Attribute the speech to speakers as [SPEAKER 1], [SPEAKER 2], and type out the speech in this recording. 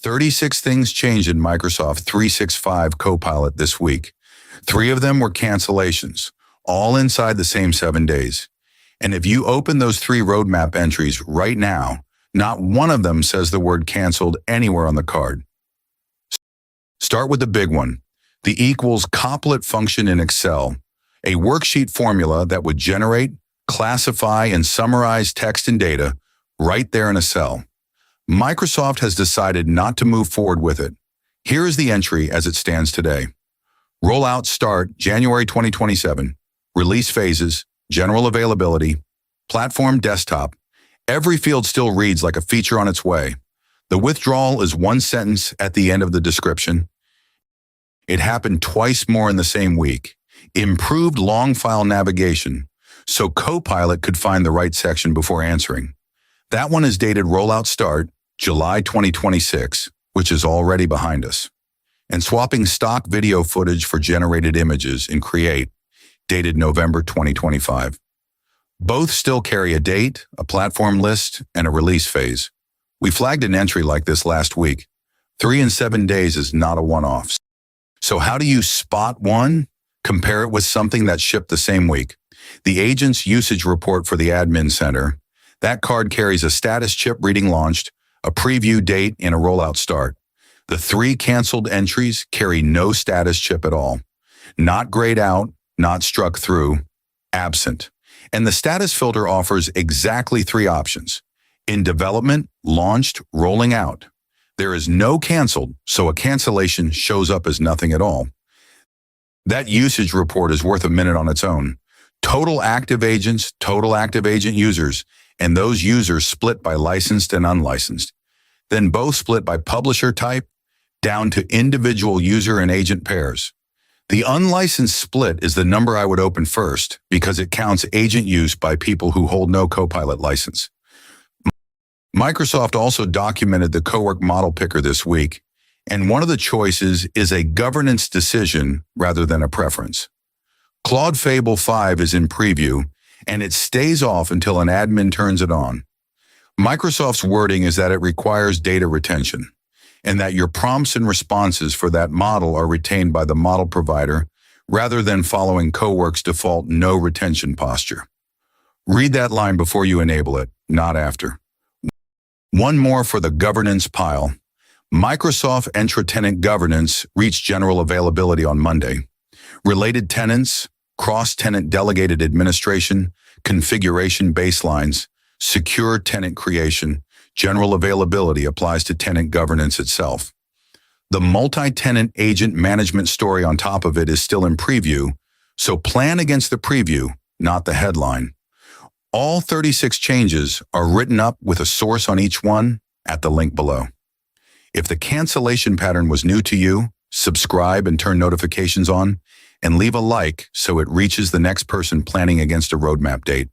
[SPEAKER 1] 36 things changed in Microsoft 365 Copilot this week. 3 of them were cancellations, all inside the same 7 days. And if you open those 3 roadmap entries right now, not one of them says the word canceled anywhere on the card. Start with the big one, the equals Copilot function in Excel, a worksheet formula that would generate, classify, and summarize text and data right there in a cell. Microsoft has decided not to move forward with it. Here is the entry as it stands today. Rollout start January 2027. Release phases, general availability, platform desktop. Every field still reads like a feature on its way. The withdrawal is 1 sentence at the end of the description. It happened twice more in the same week. Improved long file navigation, so Copilot could find the right section before answering. That one is dated rollout start, July 2026, which is already behind us. And swapping stock video footage for generated images in Create, dated November 2025. Both still carry a date, a platform list, and a release phase. We flagged an entry like this last week. 3 and 7 days is not a one-off. So how do you spot one? Compare it with something that shipped the same week. The agent's usage report for the admin center. That card carries a status chip reading launched, a preview date, and a rollout start. The 3 canceled entries carry no status chip at all. Not grayed out, not struck through, absent. And the status filter offers exactly 3 options. In development, launched, rolling out. There is no canceled, so a cancellation shows up as nothing at all. That usage report is worth a minute on its own. Total active agents, total active agent users, and those users split by licensed and unlicensed. Then both split by publisher type, down to individual user and agent pairs. The unlicensed split is the number I would open first because it counts agent use by people who hold no Copilot license. Microsoft also documented the Cowork model picker this week, and one of the choices is a governance decision rather than a preference. Claude Fable 5 is in preview, and it stays off until an admin turns it on. Microsoft's wording is that it requires data retention, and that your prompts and responses for that model are retained by the model provider rather than following Cowork's default no retention posture. Read that line before you enable it, not after. One more for the governance pile. Microsoft Entra Tenant Governance reached general availability on Monday. Related tenants, cross-tenant delegated administration, configuration baselines, secure tenant creation, general availability applies to tenant governance itself. The multi-tenant agent management story on top of it is still in preview, so plan against the preview, not the headline. All 36 changes are written up with a source on each one at the link below. If the cancellation pattern was new to you, subscribe and turn notifications on, and leave a like so it reaches the next person planning against a roadmap date.